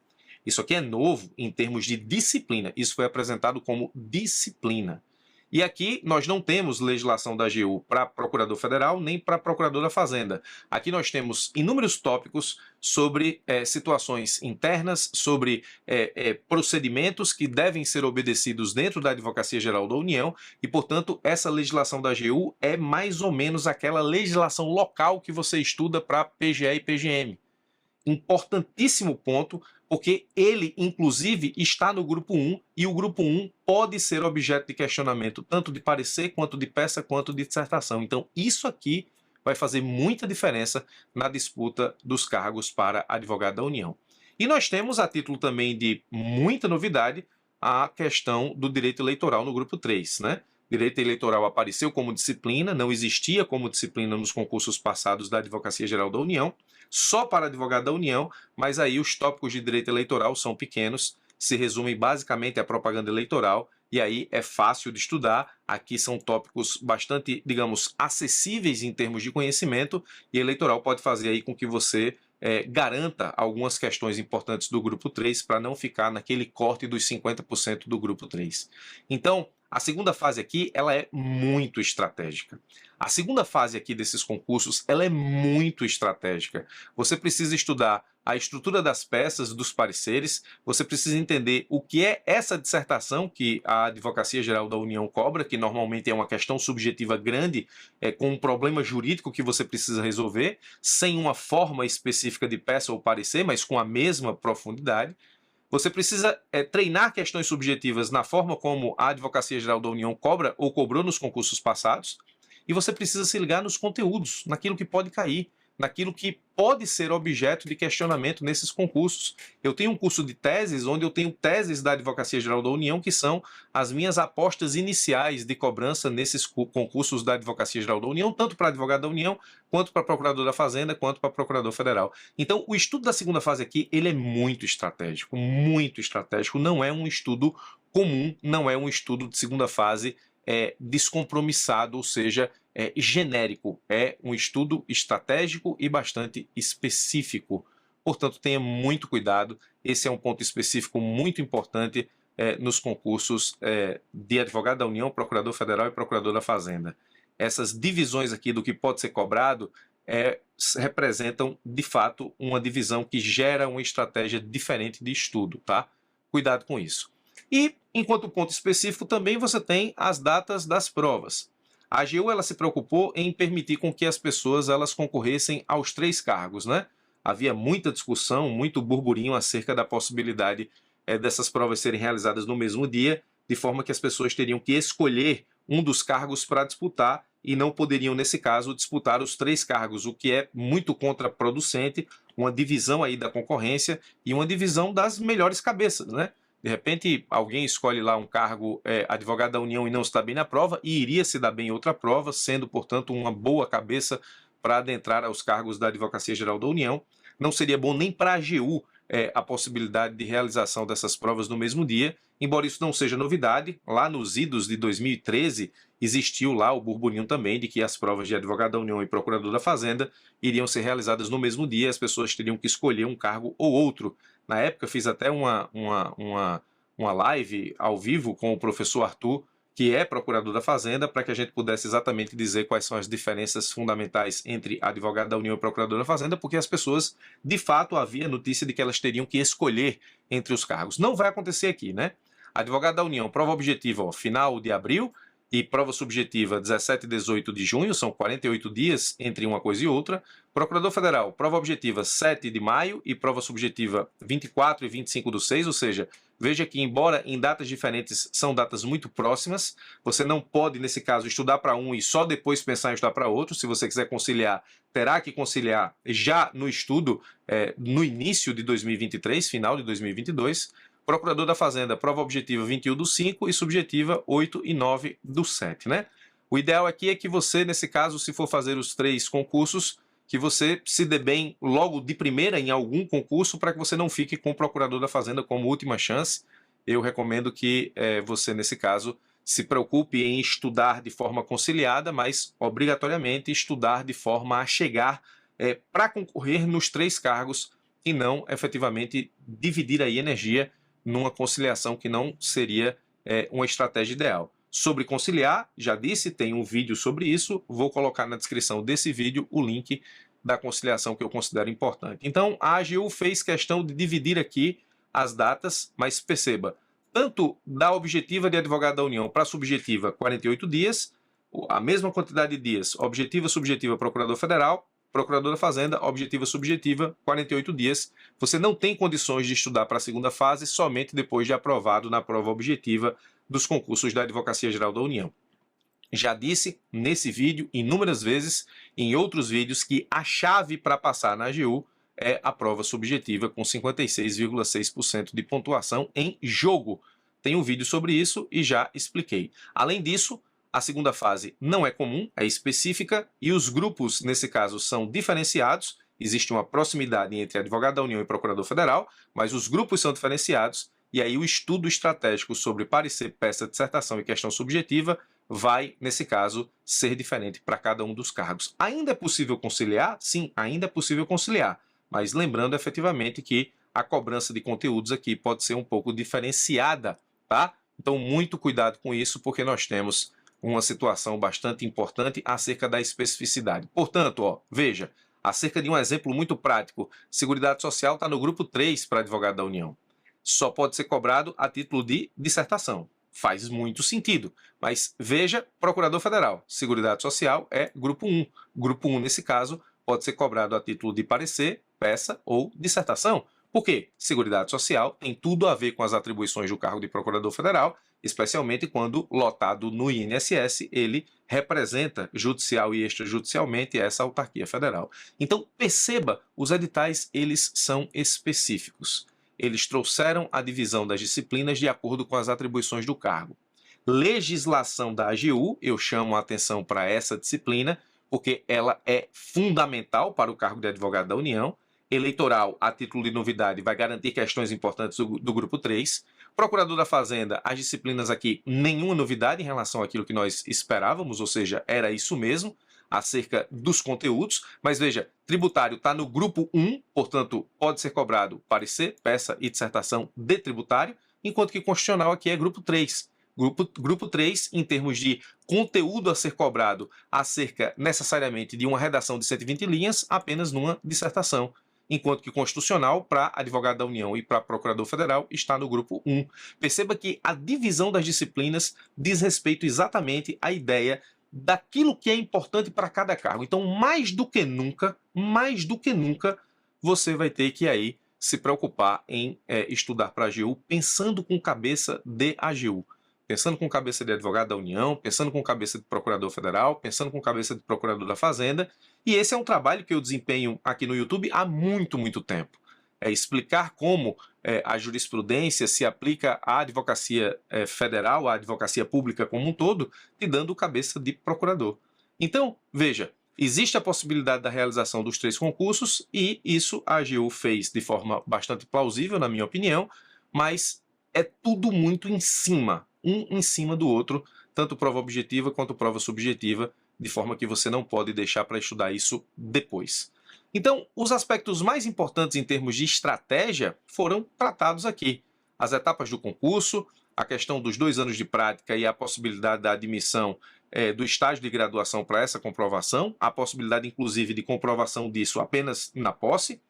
Isso aqui é novo em termos de disciplina. Isso foi apresentado como disciplina. E aqui nós não temos legislação da AGU para Procurador Federal nem para Procurador da Fazenda. Aqui nós temos inúmeros tópicos sobre situações internas, sobre procedimentos que devem ser obedecidos dentro da Advocacia Geral da União e, portanto, essa legislação da AGU é mais ou menos aquela legislação local que você estuda para PGE e PGM. Importantíssimo ponto, porque ele, inclusive, está no grupo 1 e o grupo 1 pode ser objeto de questionamento tanto de parecer, quanto de peça, quanto de dissertação. Então, isso aqui vai fazer muita diferença na disputa dos cargos para advogado da União. E nós temos, a título também de muita novidade, a questão do direito eleitoral no grupo 3, né? Direito eleitoral apareceu como disciplina, não existia como disciplina nos concursos passados da Advocacia Geral da União, só para advogado da União, mas aí os tópicos de direito eleitoral são pequenos, se resumem basicamente à propaganda eleitoral, e aí é fácil de estudar. Aqui são tópicos bastante, digamos, acessíveis em termos de conhecimento, e eleitoral pode fazer aí com que você garanta algumas questões importantes do grupo 3 para não ficar naquele corte dos 50% do grupo 3. Então, a segunda fase aqui, ela é muito estratégica. A segunda fase aqui desses concursos, ela é muito estratégica. Você precisa estudar a estrutura das peças, dos pareceres, você precisa entender o que é essa dissertação que a Advocacia Geral da União cobra, que normalmente é uma questão subjetiva grande, com um problema jurídico que você precisa resolver, sem uma forma específica de peça ou parecer, mas com a mesma profundidade. Você precisa treinar questões subjetivas na forma como a Advocacia Geral da União cobra ou cobrou nos concursos passados, e você precisa se ligar nos conteúdos, naquilo que pode cair, naquilo que pode ser objeto de questionamento nesses concursos. Eu tenho um curso de teses, onde eu tenho teses da Advocacia Geral da União, que são as minhas apostas iniciais de cobrança nesses concursos da Advocacia Geral da União, tanto para advogado da União, quanto para procurador da Fazenda, quanto para procurador federal. Então, o estudo da segunda fase aqui, ele é muito estratégico, não é um estudo comum, não é um estudo de segunda fase descompromissado, ou seja, genérico. É um estudo estratégico e bastante específico. Portanto, tenha muito cuidado. Esse é um ponto específico muito importante nos concursos de advogado da União, procurador federal e procurador da Fazenda. Essas divisões aqui do que pode ser cobrado representam, de fato, uma divisão que gera uma estratégia diferente de estudo, tá? Cuidado com isso. E, enquanto ponto específico, também você tem as datas das provas. A AGU ela se preocupou em permitir com que as pessoas elas concorressem aos 3 cargos, né? Havia muita discussão, muito burburinho acerca da possibilidade dessas provas serem realizadas no mesmo dia, de forma que as pessoas teriam que escolher um dos cargos para disputar e não poderiam, nesse caso, disputar os 3 cargos, o que é muito contraproducente, uma divisão aí da concorrência e uma divisão das melhores cabeças, né? De repente, alguém escolhe lá um cargo advogado da União e não está bem na prova e iria se dar bem em outra prova, sendo, portanto, uma boa cabeça para adentrar aos cargos da Advocacia Geral da União. Não seria bom nem para a AGU a possibilidade de realização dessas provas no mesmo dia, embora isso não seja novidade. Lá nos idos de 2013, existiu lá o burburinho também de que as provas de advogado da União e procurador da Fazenda iriam ser realizadas no mesmo dia, as pessoas teriam que escolher um cargo ou outro. Na época, fiz até uma live ao vivo com o professor Arthur, que é procurador da Fazenda, para que a gente pudesse exatamente dizer quais são as diferenças fundamentais entre advogado da União e procurador da Fazenda, porque as pessoas, de fato, havia notícia de que elas teriam que escolher entre os cargos. Não vai acontecer aqui, né? Advogado da União, prova objetiva, final de abril, e prova subjetiva 17 e 18 de junho, são 48 dias entre uma coisa e outra. Procurador Federal, prova objetiva 7 de maio e prova subjetiva 24 e 25 do 6, ou seja, veja que embora em datas diferentes são datas muito próximas, você não pode, nesse caso, estudar para um e só depois pensar em estudar para outro. Se você quiser conciliar, terá que conciliar já no estudo no início de 2023, final de 2022. Procurador da Fazenda, prova objetiva 21 do 5 e subjetiva 8 e 9 do 7, né? O ideal aqui é que você, nesse caso, se for fazer os 3 concursos, que você se dê bem logo de primeira em algum concurso para que você não fique com o Procurador da Fazenda como última chance. eu recomendo que você, nesse caso, se preocupe em estudar de forma conciliada, mas obrigatoriamente estudar de forma a chegar para concorrer nos 3 cargos e não efetivamente dividir aí energia numa conciliação que não seria uma estratégia ideal. Sobre conciliar, já disse, tem um vídeo sobre isso, vou colocar na descrição desse vídeo o link da conciliação que eu considero importante. Então, a AGU fez questão de dividir aqui as datas, mas perceba, tanto da objetiva de advogado da União para a subjetiva, 48 dias, a mesma quantidade de dias, objetiva, subjetiva, procurador federal, procurador da Fazenda, objetiva, subjetiva, 48 dias. Você não tem condições de estudar para a segunda fase somente depois de aprovado na prova objetiva dos concursos da Advocacia Geral da União. Já disse nesse vídeo inúmeras vezes, em outros vídeos, que a chave para passar na AGU é a prova subjetiva com 56,6% de pontuação em jogo. Tem um vídeo sobre isso e já expliquei. Além disso, a segunda fase não é comum, é específica e os grupos, nesse caso, são diferenciados. Existe uma proximidade entre advogado da União e procurador federal, mas os grupos são diferenciados e aí o estudo estratégico sobre parecer, peça, dissertação e questão subjetiva vai, nesse caso, ser diferente para cada um dos cargos. Ainda é possível conciliar? Sim, ainda é possível conciliar, mas lembrando efetivamente que a cobrança de conteúdos aqui pode ser um pouco diferenciada, tá? Então, muito cuidado com isso, porque nós temos uma situação bastante importante acerca da especificidade. Portanto, ó, veja, acerca de um exemplo muito prático, Seguridade Social está no grupo 3 para advogado da União. Só pode ser cobrado a título de dissertação. Faz muito sentido. Mas veja, Procurador Federal, Seguridade Social é grupo 1. Grupo 1, nesse caso, pode ser cobrado a título de parecer, peça ou dissertação. Por quê? Seguridade Social tem tudo a ver com as atribuições do cargo de Procurador Federal, especialmente quando lotado no INSS, ele representa judicial e extrajudicialmente essa autarquia federal. Então, perceba, os editais, eles são específicos. Eles trouxeram a divisão das disciplinas de acordo com as atribuições do cargo. Legislação da AGU, eu chamo a atenção para essa disciplina, porque ela é fundamental para o cargo de advogado da União. Eleitoral, a título de novidade, vai garantir questões importantes do grupo 3. Procurador da Fazenda, as disciplinas aqui, nenhuma novidade em relação àquilo que nós esperávamos, ou seja, era isso mesmo, acerca dos conteúdos, mas veja, tributário está no grupo 1, portanto, pode ser cobrado parecer, peça e dissertação de tributário, enquanto que constitucional aqui é grupo 3. Grupo 3, em termos de conteúdo a ser cobrado acerca necessariamente de uma redação de 120 linhas, apenas numa dissertação. Enquanto que constitucional, para advogado da União e para procurador federal, está no grupo 1. Perceba que a divisão das disciplinas diz respeito exatamente à ideia daquilo que é importante para cada cargo. Então, mais do que nunca, você vai ter que aí se preocupar em estudar para a AGU, pensando com cabeça de AGU. Pensando com cabeça de advogado da União, pensando com cabeça de procurador federal, pensando com cabeça de procurador da Fazenda. E esse é um trabalho que eu desempenho aqui no YouTube há muito, muito tempo. É explicar como a jurisprudência se aplica à advocacia federal, à advocacia pública como um todo, te dando cabeça de procurador. Então, veja, existe a possibilidade da realização dos 3 concursos e isso a AGU fez de forma bastante plausível, na minha opinião, mas é tudo muito em cima, um em cima do outro, tanto prova objetiva quanto prova subjetiva, de forma que você não pode deixar para estudar isso depois. Então, os aspectos mais importantes em termos de estratégia foram tratados aqui. As etapas do concurso, a questão dos 2 anos de prática e a possibilidade da admissão do estágio de graduação para essa comprovação, a possibilidade, inclusive, de comprovação disso apenas na posse,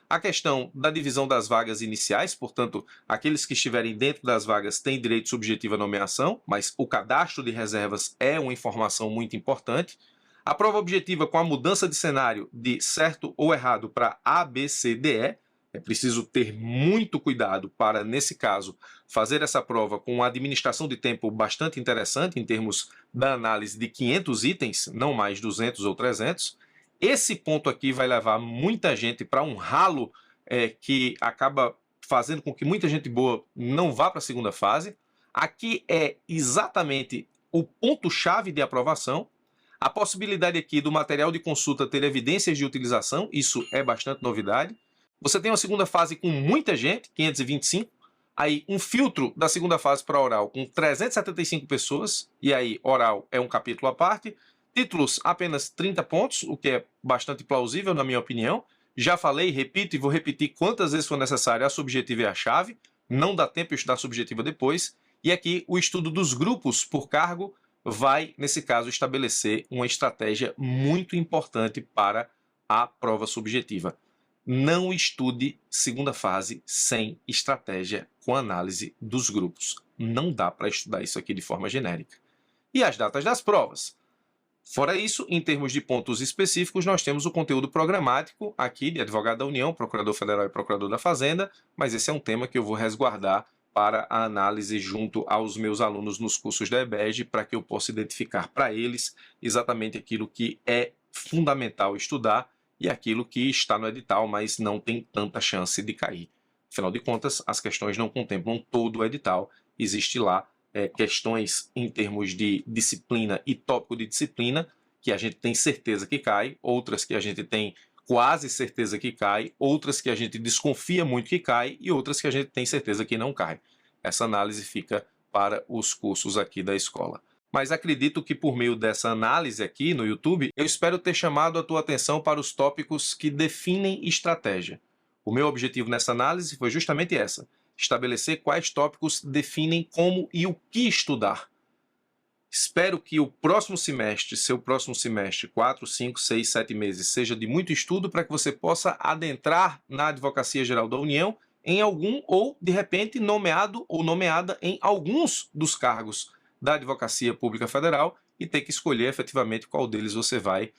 a questão da divisão das vagas iniciais, portanto, aqueles que estiverem dentro das vagas têm direito subjetivo à nomeação, mas o cadastro de reservas é uma informação muito importante. A prova objetiva com a mudança de cenário de certo ou errado para A, B, C, D, E. É preciso ter muito cuidado para, nesse caso, fazer essa prova com uma administração de tempo bastante interessante em termos da análise de 500 itens, não mais 200 ou 300. Esse ponto aqui vai levar muita gente para um ralo que acaba fazendo com que muita gente boa não vá para a segunda fase. Aqui é exatamente o ponto-chave de aprovação. A possibilidade aqui do material de consulta ter evidências de utilização, isso é bastante novidade. Você tem uma segunda fase com muita gente, 525. Aí um filtro da segunda fase para oral com 375 pessoas, e aí oral é um capítulo à parte. Títulos apenas 30 pontos, o que é bastante plausível na minha opinião. Já falei, repito e vou repetir quantas vezes for necessário, a subjetiva é a chave, não dá tempo de estudar a subjetiva depois. E aqui o estudo dos grupos por cargo vai, nesse caso, estabelecer uma estratégia muito importante para a prova subjetiva. Não estude segunda fase sem estratégia com análise dos grupos. Não dá para estudar isso aqui de forma genérica. E as datas das provas? Fora isso, em termos de pontos específicos, nós temos o conteúdo programático aqui de advogado da União, procurador federal e procurador da Fazenda, mas esse é um tema que eu vou resguardar para a análise junto aos meus alunos nos cursos da EBEG, para que eu possa identificar para eles exatamente aquilo que é fundamental estudar e aquilo que está no edital, mas não tem tanta chance de cair. Afinal de contas, as questões não contemplam todo o edital, existe lá questões em termos de disciplina e tópico de disciplina, que a gente tem certeza que cai, outras que a gente tem quase certeza que cai, outras que a gente desconfia muito que cai e outras que a gente tem certeza que não cai. Essa análise fica para os cursos aqui da escola. Mas acredito que por meio dessa análise aqui no YouTube, eu espero ter chamado a tua atenção para os tópicos que definem estratégia. O meu objetivo nessa análise foi justamente essa: estabelecer quais tópicos definem como e o que estudar. Espero que o próximo semestre, seu próximo semestre, 4, 5, 6, 7 meses, seja de muito estudo para que você possa adentrar na Advocacia Geral da União em algum ou, de repente, nomeado ou nomeada em alguns dos cargos da Advocacia Pública Federal e ter que escolher efetivamente qual deles você vai,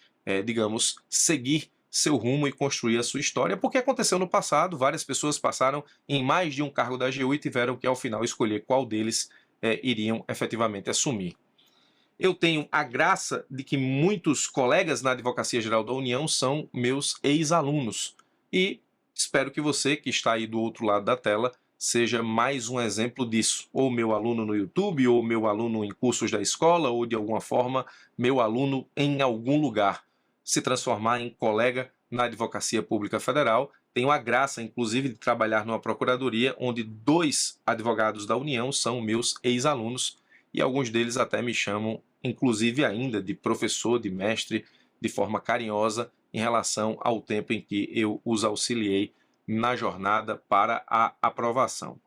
digamos, seguir seu rumo e construir a sua história, porque aconteceu no passado, várias pessoas passaram em mais de um cargo da AGU e tiveram que, ao final, escolher qual deles iriam efetivamente assumir. Eu tenho a graça de que muitos colegas na Advocacia Geral da União são meus ex-alunos e espero que você, que está aí do outro lado da tela, seja mais um exemplo disso, ou meu aluno no YouTube, ou meu aluno em cursos da escola, ou de alguma forma meu aluno em algum lugar. Se transformar em colega na Advocacia Pública Federal. Tenho a graça, inclusive, de trabalhar numa procuradoria onde 2 advogados da União são meus ex-alunos e alguns deles até me chamam, inclusive ainda, de professor, de mestre, de forma carinhosa em relação ao tempo em que eu os auxiliei na jornada para a aprovação.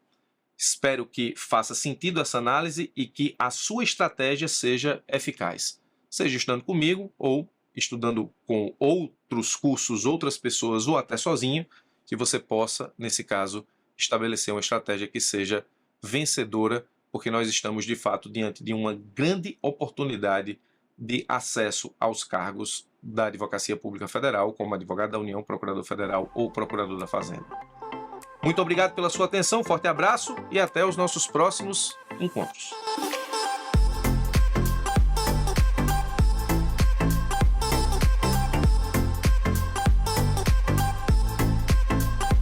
Espero que faça sentido essa análise e que a sua estratégia seja eficaz, seja estudando comigo ou estudando com outros cursos, outras pessoas ou até sozinho, que você possa, nesse caso, estabelecer uma estratégia que seja vencedora, porque nós estamos, de fato, diante de uma grande oportunidade de acesso aos cargos da Advocacia Pública Federal, como advogado da União, procurador federal ou procurador da Fazenda. Muito obrigado pela sua atenção, forte abraço e até os nossos próximos encontros.